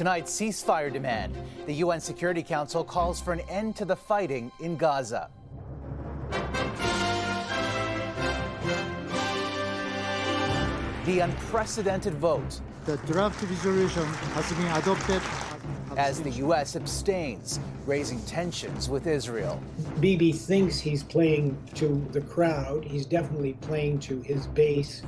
Tonight, ceasefire demand. The UN Security Council calls for an end to the fighting in Gaza. The unprecedented vote. The draft resolution has been adopted. As the U.S. abstains, raising tensions with Israel. Bibi thinks he's playing to the crowd. He's definitely playing to his base.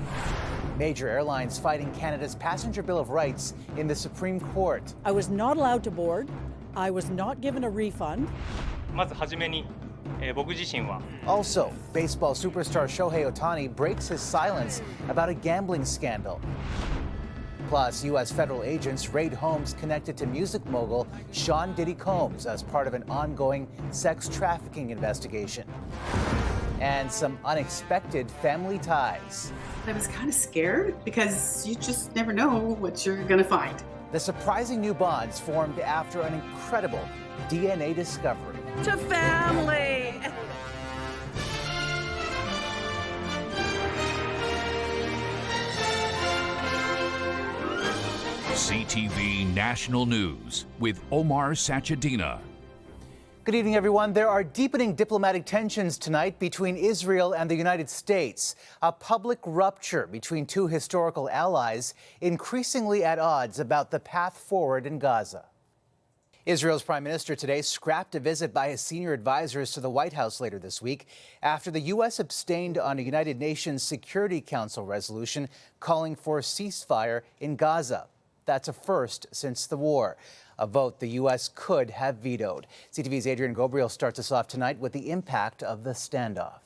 Major airlines fighting Canada's Passenger Bill of Rights in the Supreme Court. I was not allowed to board. I was not given a refund. Also, baseball superstar Shohei Otani breaks his silence about a gambling scandal. Plus, U.S. federal agents raid homes connected to music mogul Sean Diddy Combs as part of an ongoing sex trafficking investigation. And some unexpected family ties. I was kind of scared because you just never know what you're going to find. The surprising new bonds formed after an incredible DNA discovery. To family! CTV National News with Omar Sachedina. Good evening, everyone. There are deepening diplomatic tensions tonight between Israel and the United States. A public rupture between two historical allies, increasingly at odds about the path forward in Gaza. Israel's prime minister today scrapped a visit by his senior advisors to the White House later this week after the U.S. abstained on a United Nations Security Council resolution calling for a ceasefire in Gaza. That's a first since the war, a vote the U.S. could have vetoed. CTV's Adrian Gobriel starts us off tonight with the impact of the standoff.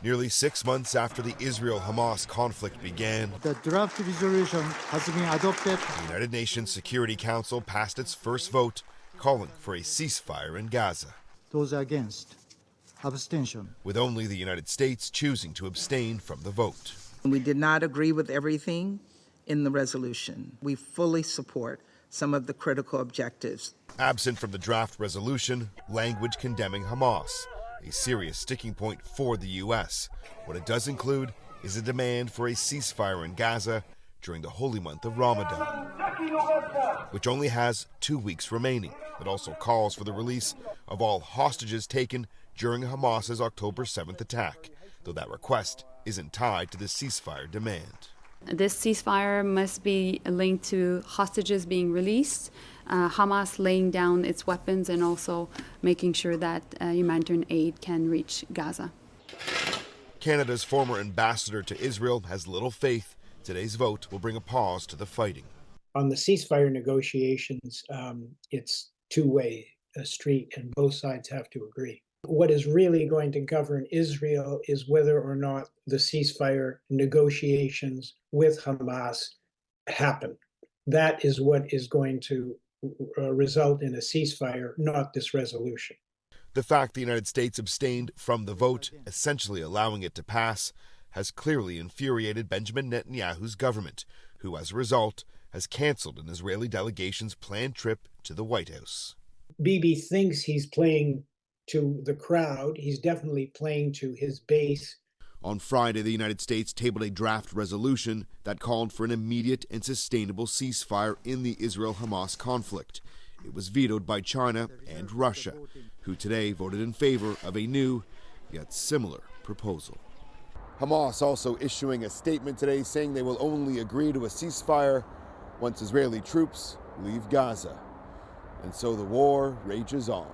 Nearly 6 months after the Israel-Hamas conflict began, The draft resolution has been adopted. the United Nations Security Council passed its first vote calling for a ceasefire in Gaza, Those against, abstention. with only the United States choosing to abstain from the vote. We did not agree with everything in the resolution. We fully support some of the critical objectives. Absent from the draft resolution, language condemning Hamas, a serious sticking point for the U.S. What it does include is a demand for a ceasefire in Gaza during the holy month of Ramadan, which only has 2 weeks remaining. It also calls for the release of all hostages taken during Hamas's October 7th attack, though that request isn't tied to the ceasefire demand. This ceasefire must be linked to hostages being released, Hamas laying down its weapons, and also making sure that humanitarian aid can reach Gaza. Canada's former ambassador to Israel has little faith today's vote will bring a pause to the fighting. On the ceasefire negotiations, it's two-way street, and both sides have to agree. What is really going to govern Israel is whether or not the ceasefire negotiations with Hamas happen. That is what is going to result in a ceasefire, not this resolution. The fact the United States abstained from the vote, essentially allowing it to pass, has clearly infuriated Benjamin Netanyahu's government, who as a result has canceled an Israeli delegation's planned trip to the White House. Bibi thinks he's playing to the crowd. He's definitely playing to his base. On Friday, the United States tabled a draft resolution that called for an immediate and sustainable ceasefire in the Israel-Hamas conflict. It was vetoed by China and Russia, who today voted in favor of a new, yet similar, proposal. Hamas also issuing a statement today saying they will only agree to a ceasefire once Israeli troops leave Gaza. And so the war rages on.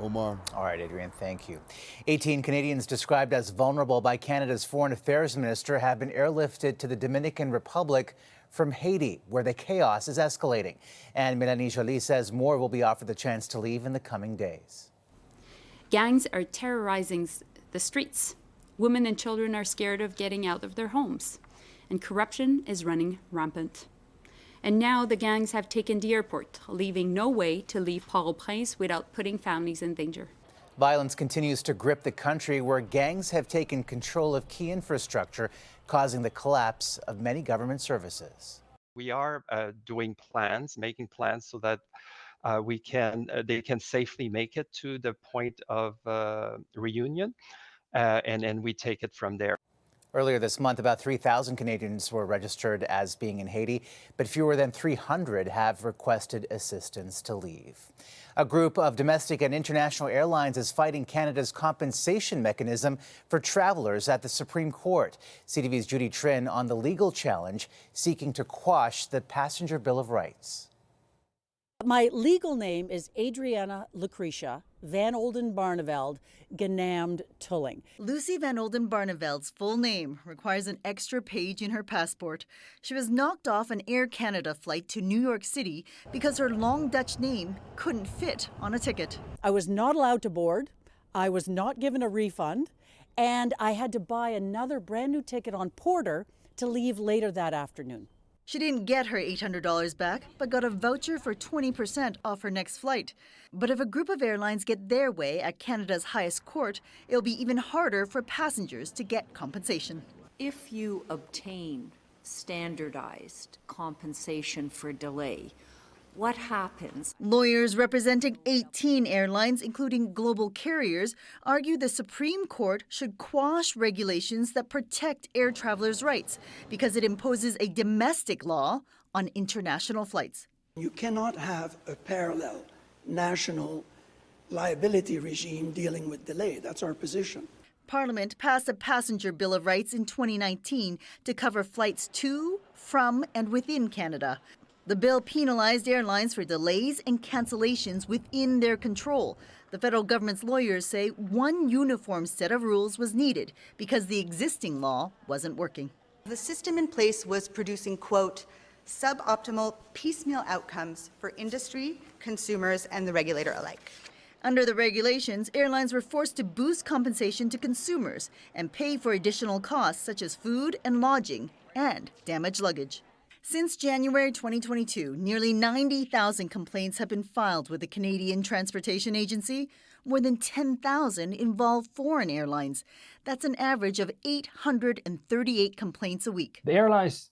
Omar. All right, Adrian, thank you. 18 Canadians described as vulnerable by Canada's Foreign Affairs Minister have been airlifted to the Dominican Republic from Haiti, where the chaos is escalating. And Mélanie Joly says more will be offered the chance to leave in the coming days. Gangs are terrorizing the streets. Women and children are scared of getting out of their homes. And corruption is running rampant. And now the gangs have taken the airport, leaving no way to leave Port-au-Prince without putting families in danger. Violence continues to grip the country, where gangs have taken control of key infrastructure, causing the collapse of many government services. We are making plans so that they can safely make it to the point of reunion, and we take it from there. Earlier this month, about 3,000 Canadians were registered as being in Haiti, but fewer than 300 have requested assistance to leave. A group of domestic and international airlines is fighting Canada's compensation mechanism for travelers at the Supreme Court. CTV's Judy Trin on the legal challenge seeking to quash the Passenger Bill of Rights. My legal name is Adriana Lucretia Van Olden Barneveld Genamd Tulling. Lucy Van Olden Barneveld's full name requires an extra page in her passport. She was knocked off an Air Canada flight to New York City because her long Dutch name couldn't fit on a ticket. I was not allowed to board. I was not given a refund, and I had to buy another brand new ticket on Porter to leave later that afternoon. She didn't get her $800 back, but got a voucher for 20% off her next flight. But if a group of airlines get their way at Canada's highest court, it'll be even harder for passengers to get compensation. If you obtain standardized compensation for delay, what happens? Lawyers representing 18 airlines, including global carriers, argue the Supreme Court should quash regulations that protect air travelers' rights because it imposes a domestic law on international flights. You cannot have a parallel national liability regime dealing with delay. That's our position. Parliament passed a Passenger Bill of Rights in 2019 to cover flights to, from, and within Canada. The bill penalized airlines for delays and cancellations within their control. The federal government's lawyers say one uniform set of rules was needed because the existing law wasn't working. The system in place was producing, quote, suboptimal piecemeal outcomes for industry, consumers, and the regulator alike. Under the regulations, airlines were forced to boost compensation to consumers and pay for additional costs such as food and lodging and damaged luggage. Since January 2022, nearly 90,000 complaints have been filed with the Canadian Transportation Agency. More than 10,000 involve foreign airlines. That's an average of 838 complaints a week. The airlines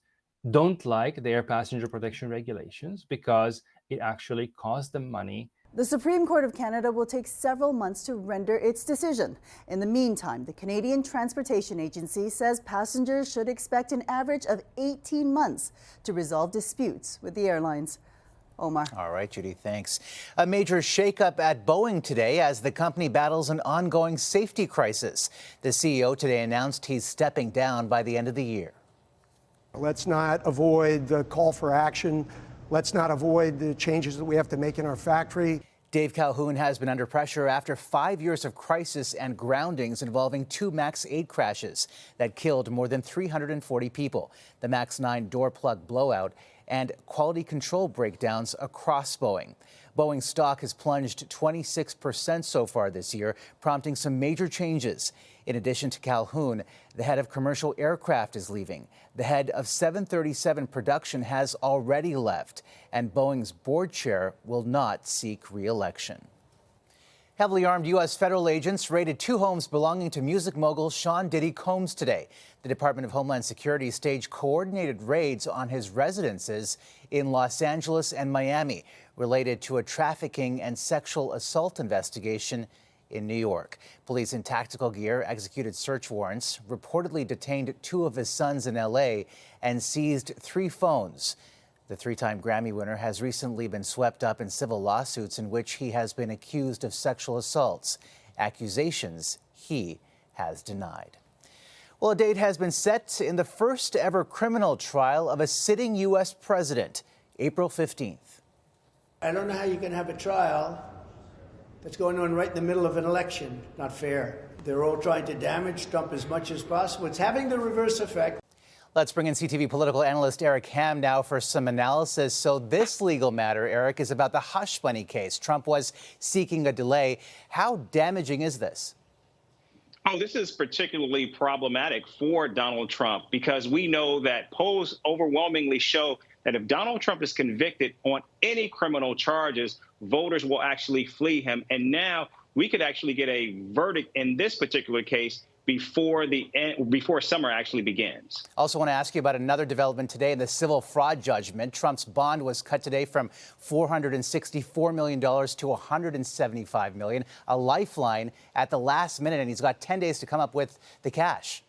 don't like the air passenger protection regulations because it actually costs them money. The Supreme Court of Canada will take several months to render its decision. In the meantime, the Canadian Transportation Agency says passengers should expect an average of 18 months to resolve disputes with the airlines. Omar. All right, Judy, thanks. A major shakeup at Boeing today as the company battles an ongoing safety crisis. The CEO today announced he's stepping down by the end of the year. Let's not avoid the call for action. Let's not avoid the changes that we have to make in our factory. Dave Calhoun has been under pressure after 5 years of crisis and groundings involving 2 MAX 8 crashes that killed more than 340 people, the MAX 9 door plug blowout, and quality control breakdowns across Boeing. Boeing stock has plunged 26% so far this year, prompting some major changes. In addition to Calhoun, the head of commercial aircraft is leaving. The head of 737 production has already left, and Boeing's board chair will not seek re-election. Heavily armed U.S. federal agents raided 2 homes belonging to music mogul Sean Diddy Combs today. The Department of Homeland Security staged coordinated raids on his residences in Los Angeles and Miami, related to a trafficking and sexual assault investigation in New York. Police in tactical gear executed search warrants, reportedly detained 2 of his sons in L.A., and seized 3 phones. The 3-time Grammy winner has recently been swept up in civil lawsuits in which he has been accused of sexual assaults, accusations he has denied. Well, a date has been set in the first ever criminal trial of a sitting U.S. president, April 15th. I don't know how you can have a trial that's going on right in the middle of an election. Not fair. They're all trying to damage Trump as much as possible. It's having the reverse effect. Let's bring in CTV political analyst Eric Ham now for some analysis. So this legal matter, Eric, is about the hush money case. Trump was seeking a delay. How damaging is this? Oh, this is particularly problematic for Donald Trump because we know that polls overwhelmingly show that if Donald Trump is convicted on any criminal charges, voters will actually flee him. And now we could actually get a verdict in this particular case before summer actually begins. Also want to ask you about another development today in the civil fraud judgment. Trump's bond was cut today from $464 million to $175 million, a lifeline at the last minute, and he's got 10 days to come up with the cash.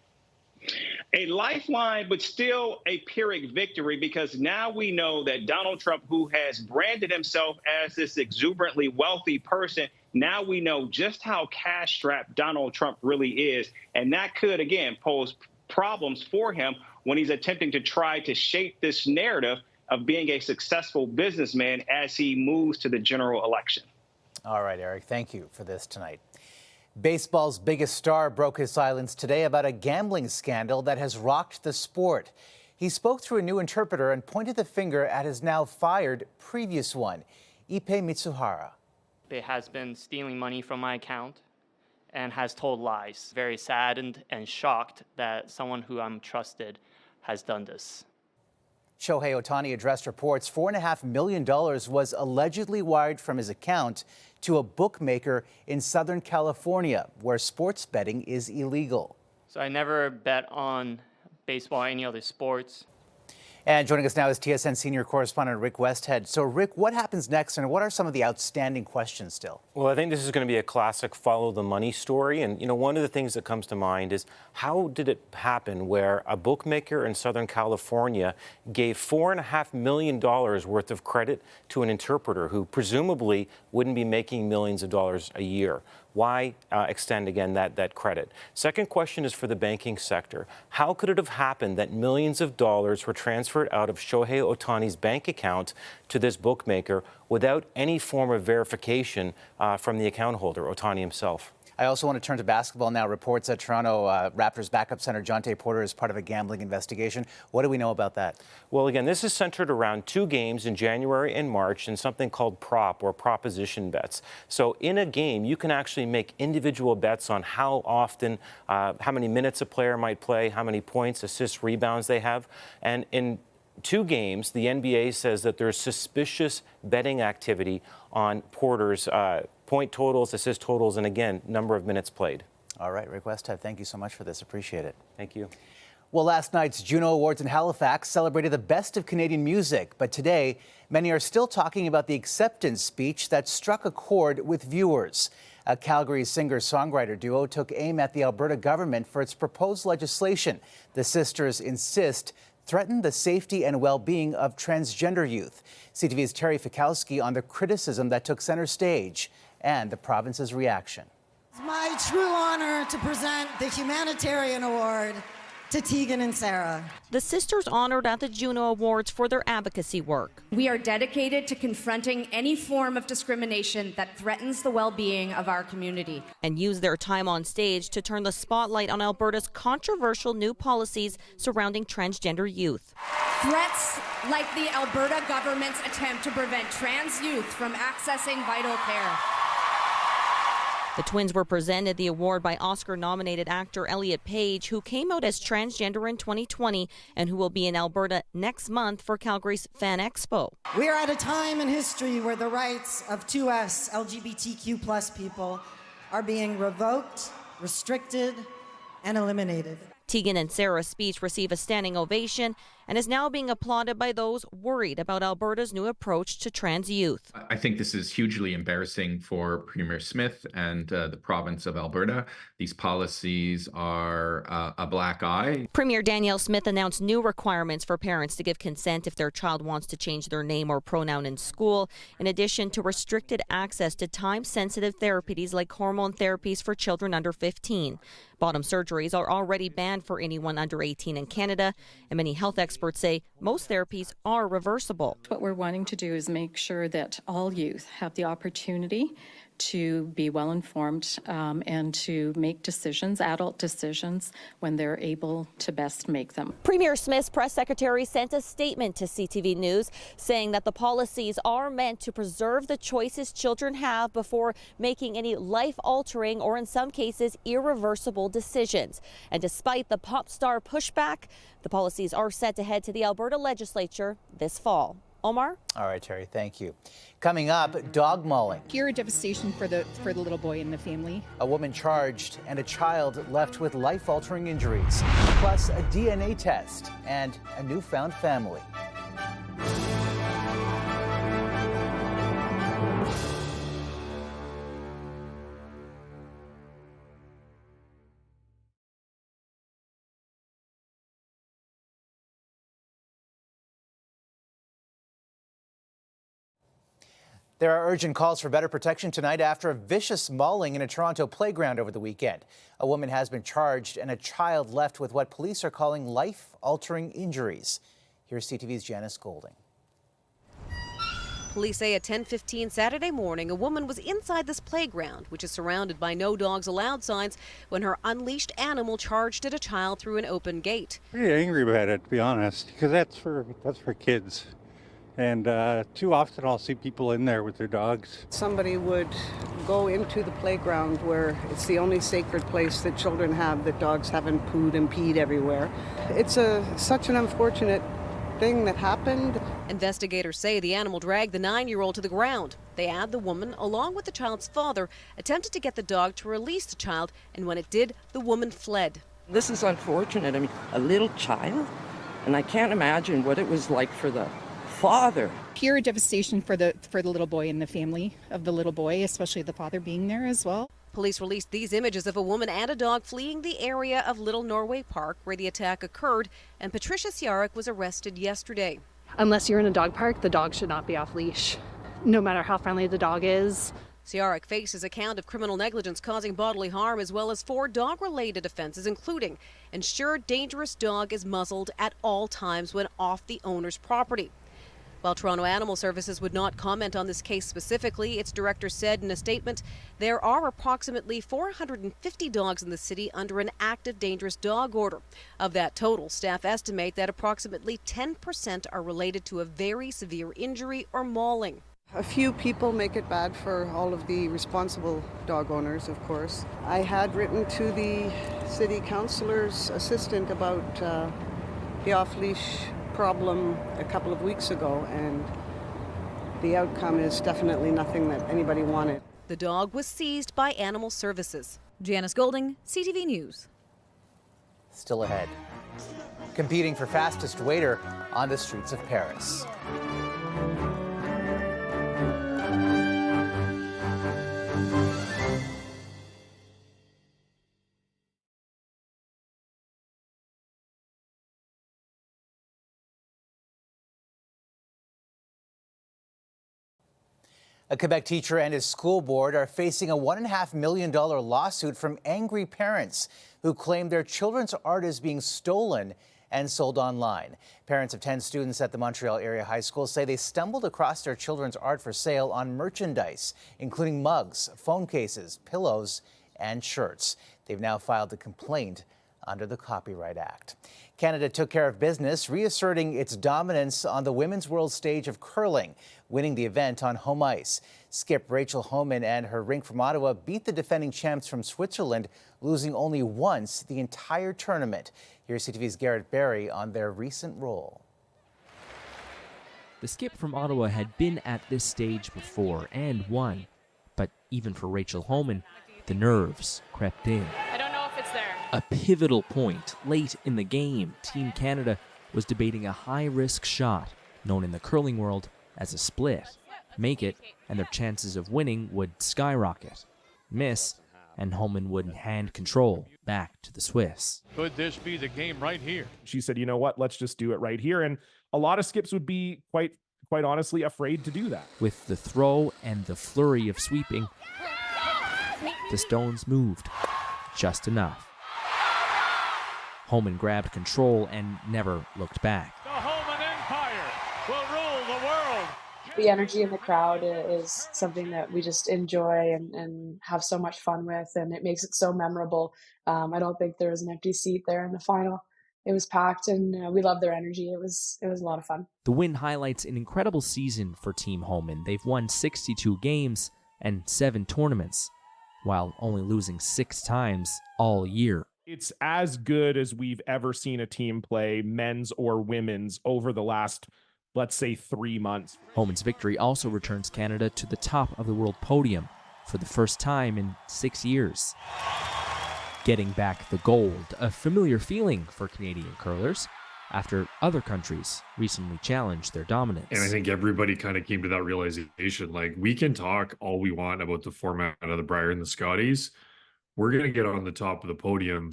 A lifeline, but still a Pyrrhic victory, because now we know that Donald Trump, who has branded himself as this exuberantly wealthy person, now we know just how cash-strapped Donald Trump really is. And that could, again, pose problems for him when he's attempting to try to shape this narrative of being a successful businessman as he moves to the general election. All right, Eric, thank you for this tonight. Baseball's biggest star broke his silence today about a gambling scandal that has rocked the sport. He spoke through a new interpreter and pointed the finger at his now fired previous one, Ippei Mitsuhara. It has been stealing money from my account and has told lies. Very saddened and shocked that someone who I'm trusted has done this. Shohei Otani addressed reports $4.5 million was allegedly wired from his account to a bookmaker in Southern California, where sports betting is illegal. So I never bet on baseball or any other sports. And joining us now is TSN senior correspondent Rick Westhead. So, Rick, what happens next, and what are some of the outstanding questions still? Well, I think this is going to be a classic follow the money story. And, one of the things that comes to mind is how did it happen where a bookmaker in Southern California gave $4.5 million worth of credit to an interpreter who presumably wouldn't be making millions of dollars a year? Why extend, again, that credit? Second question is for the banking sector. How could it have happened that millions of dollars were transferred out of Shohei Otani's bank account to this bookmaker without any form of verification from the account holder, Otani himself? I also want to turn to basketball now. Reports that Toronto Raptors backup center Jonte Porter is part of a gambling investigation. What do we know about that? Well, again, this is centered around 2 games in January and March and something called prop or proposition bets. So in a game, you can actually make individual bets on how often, how many minutes a player might play, how many points, assists, rebounds they have. And in 2 games, the NBA says that there's suspicious betting activity on Porter's point totals, assist totals, and again, number of minutes played. All right, Rick Westhead, thank you so much for this. Appreciate it. Thank you. Well, last night's Juno Awards in Halifax celebrated the best of Canadian music, but today, many are still talking about the acceptance speech that struck a chord with viewers. A Calgary singer-songwriter duo took aim at the Alberta government for its proposed legislation. The sisters insist threaten the safety and well-being of transgender youth. CTV's Terry Fikowski on the criticism that took center stage and the province's reaction. It's my true honor to present the Humanitarian Award to Tegan and Sarah. The sisters honored at the Juno Awards for their advocacy work. We are dedicated to confronting any form of discrimination that threatens the well-being of our community. And use their time on stage to turn the spotlight on Alberta's controversial new policies surrounding transgender youth. Threats like the Alberta government's attempt to prevent trans youth from accessing vital care. The twins were presented the award by Oscar-nominated actor Elliot Page, who came out as transgender in 2020 and who will be in Alberta next month for Calgary's Fan Expo. We are at a time in history where the rights of 2S LGBTQ+ people are being revoked, restricted, and eliminated. Tegan and Sarah's speech received a standing ovation and is now being applauded by those worried about Alberta's new approach to trans youth. I think this is hugely embarrassing for Premier Smith and the province of Alberta. These policies are a black eye. Premier Danielle Smith announced new requirements for parents to give consent if their child wants to change their name or pronoun in school, in addition to restricted access to time-sensitive therapies like hormone therapies for children under 15. Bottom surgeries are already banned for anyone under 18 in Canada, and many health experts say most therapies are reversible. What we're wanting to do is make sure that all youth have the opportunity to be well informed and to make decisions, adult decisions, when they're able to best make them. Premier Smith's press secretary sent a statement to CTV News saying that the policies are meant to preserve the choices children have before making any life-altering or in some cases irreversible decisions. And despite the pop star pushback, the policies are set to head to the Alberta legislature this fall. Omar? All right, Terry, thank you. Coming up, dog mauling. Pure devastation for the little boy and the family. A woman charged and a child left with life-altering injuries, plus a DNA test and a newfound family. There are urgent calls for better protection tonight after a vicious mauling in a Toronto playground over the weekend. A woman has been charged and a child left with what police are calling life-altering injuries. Here's CTV's Janice Golding. Police say at 10:15 Saturday morning, a woman was inside this playground, which is surrounded by no dogs allowed signs, when her unleashed animal charged at a child through an open gate. Pretty angry about it, to be honest, because that's for kids. And too often I'll see people in there with their dogs. Somebody would go into the playground where it's the only sacred place that children have, that dogs haven't pooed and peed everywhere. It's such an unfortunate thing that happened. Investigators say the animal dragged the 9-year-old to the ground. They add the woman, along with the child's father, attempted to get the dog to release the child, and when it did, the woman fled. This is unfortunate. I mean, a little child, and I can't imagine what it was like for the father. Pure devastation for the little boy and the family of the little boy, especially the father being there as well. Police released these images of a woman and a dog fleeing the area of Little Norway Park where the attack occurred, and Patricia Siarek was arrested yesterday. Unless you're in a dog park, the dog should not be off leash, no matter how friendly the dog is. Siarek faces a count of criminal negligence causing bodily harm, as well as 4 dog-related offenses, including ensure dangerous dog is muzzled at all times when off the owner's property. While Toronto Animal Services would not comment on this case specifically, its director said in a statement, there are approximately 450 dogs in the city under an active dangerous dog order. Of that total, staff estimate that approximately 10% are related to a very severe injury or mauling. A few people make it bad for all of the responsible dog owners, of course. I had written to the city councillor's assistant about the off-leash problem a couple of weeks ago, and the outcome is definitely nothing that anybody wanted. The dog was seized by Animal Services. Janice Golding, CTV News. Still ahead. Competing for fastest waiter on the streets of Paris. A Quebec teacher and his school board are facing a $1.5 million lawsuit from angry parents who claim their children's art is being stolen and sold online. Parents of 10 students at the Montreal area high school say they stumbled across their children's art for sale on merchandise, including mugs, phone cases, pillows, and shirts. They've now filed a complaint under the Copyright Act. Canada took care of business, reasserting its dominance on the women's world stage of curling, winning the event on home ice. Skip Rachel Homan and her rink from Ottawa beat the defending champs from Switzerland, losing only once the entire tournament. Here's CTV's Garrett Barry on their recent roll. The skip from Ottawa had been at this stage before and won. But even for Rachel Homan, the nerves crept in. I don't know if it's there. A pivotal point late in the game, Team Canada was debating a high-risk shot, known in the curling world as a split. Make it, and their chances of winning would skyrocket. Miss, and Homan would hand control back to the Swiss. Could this be the game right here? She said, you know what, let's just do it right here. And a lot of skips would be quite honestly afraid to do that. With the throw and the flurry of sweeping, the stones moved just enough. Homan grabbed control and never looked back. The Homan Empire will rule the world. The energy in the crowd is something that we just enjoy and have so much fun with, and it makes it so memorable. I don't think there was an empty seat there in the final. It was packed, and we loved their energy. It was a lot of fun. The win highlights an incredible season for Team Homan. They've won 62 games and 7 tournaments, while only losing 6 times all year. It's as good as we've ever seen a team play, men's or women's, over the last, let's say, 3 months. Homan's victory also returns Canada to the top of the world podium for the first time in 6 years. Getting back the gold, a familiar feeling for Canadian curlers after other countries recently challenged their dominance. And I think everybody kind of came to that realization, like, we can talk all we want about the format of the Brier and the Scotties. We're going to get on the top of the podium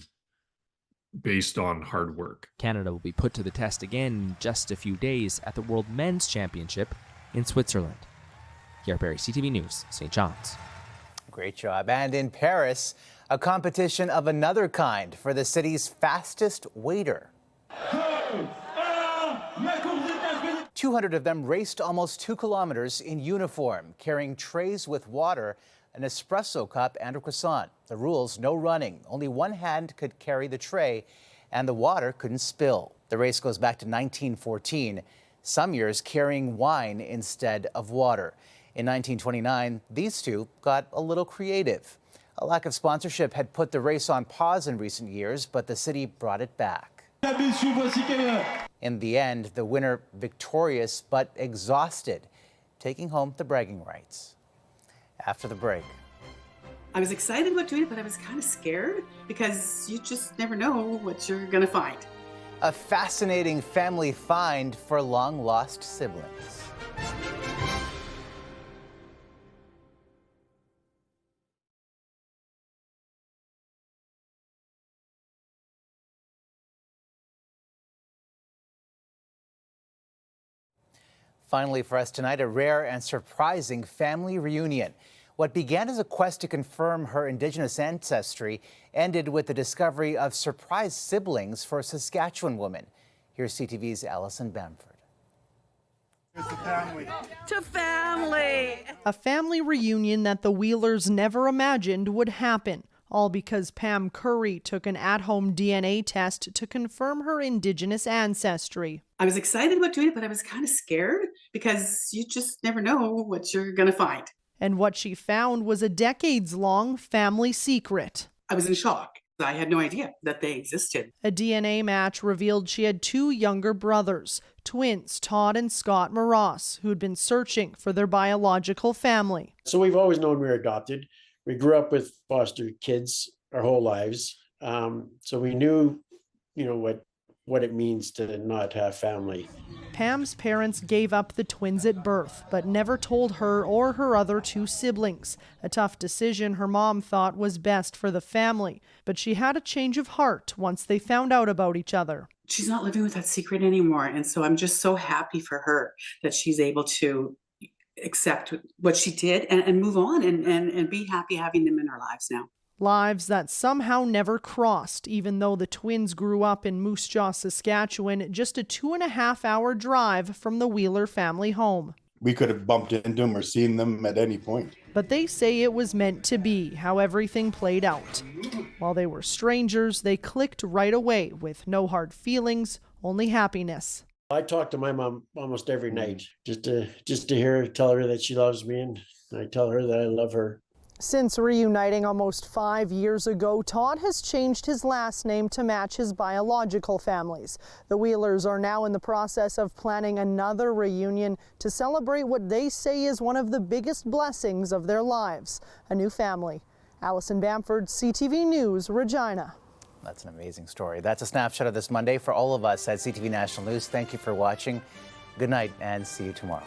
based on hard work. Canada will be put to the test again in just a few days at the World Men's Championship in Switzerland. Garrett Berry, CTV News, St. John's. Great job. And in Paris, a competition of another kind for the city's fastest waiter. 200 of them raced almost 2 kilometers in uniform, carrying trays with water, an espresso cup, and a croissant. The rules: no running. Only one hand could carry the tray, and the water couldn't spill. The race goes back to 1914, some years carrying wine instead of water. In 1929, these two got a little creative. A lack of sponsorship had put the race on pause in recent years, but the city brought it back. In the end, the winner victorious but exhausted, taking home the bragging rights. After the break. I was excited about doing it, but I was kind of scared because you just never know what you're going to find. A fascinating family find for long-lost siblings. Finally for us tonight, a rare and surprising family reunion. What began as a quest to confirm her Indigenous ancestry ended with the discovery of surprise siblings for a Saskatchewan woman. Here's CTV's Allison Bamford. To family! A family reunion that the Wheelers never imagined would happen, all because Pam Curry took an at-home DNA test to confirm her Indigenous ancestry. I was excited about doing it, but I was kind of scared because you just never know what you're going to find. And what she found was a decades-long family secret. I was in shock. I had no idea that they existed. A DNA match revealed she had 2 younger brothers, twins Todd and Scott Moross, who'd been searching for their biological family. So we've always known we were adopted. We grew up with foster kids our whole lives. So we knew, what it means to not have family. Pam's parents gave up the twins at birth, but never told her or her other 2 siblings. A tough decision her mom thought was best for the family. But she had a change of heart once they found out about each other. She's not living with that secret anymore. And so I'm just so happy for her that she's able to accept what she did and move on and be happy having them in our lives now. Lives that somehow never crossed, even though the twins grew up in Moose Jaw, Saskatchewan, just a 2.5-hour drive from the Wheeler family home. We could have bumped into them or seen them at any point. But they say it was meant to be, how everything played out. While they were strangers, they clicked right away with no hard feelings, only happiness. I talk to my mom almost every night just to hear her tell her that she loves me, and I tell her that I love her. Since reuniting almost 5 years ago, Todd has changed his last name to match his biological family's. The Wheelers are now in the process of planning another reunion to celebrate what they say is one of the biggest blessings of their lives, a new family. Allison Bamford, CTV News, Regina. That's an amazing story. That's a snapshot of this Monday. For all of us at CTV National News, thank you for watching. Good night and see you tomorrow.